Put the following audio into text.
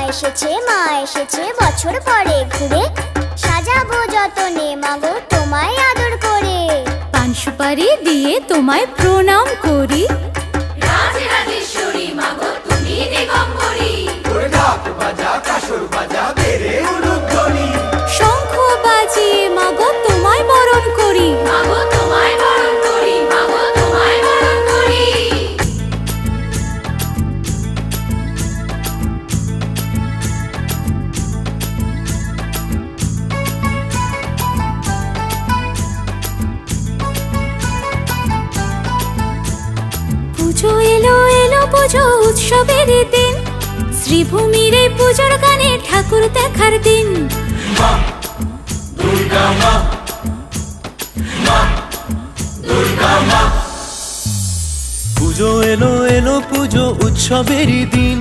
মা এসেছে বছর পরে ঘুরে, সাজাবো যতনে মাগো তোমায় আদর করে। পান সুপারি দিয়ে তোমায় প্রণাম করি। রাজরাজেশ্বরী মাগো তুমি দিগম্বরী। ঢাক বাজা কাসর বাজা বেরে উলুধ্বনি, শঙ্খ বাজিয়ে মাগো তোমায় বরণ করি। মাগো তোমায় বরণ করি, মাগো তোমায় বরণ করি। পুজো এলো এলো পুজো উৎসবের দিন, শ্রীভূমির এই পুজোর গানে ঠাকুর দেখার দিন। মা দুর্গা মা, মা দুর্গা মা। পুজো এলো এলো পুজো উৎসবেরই দিন,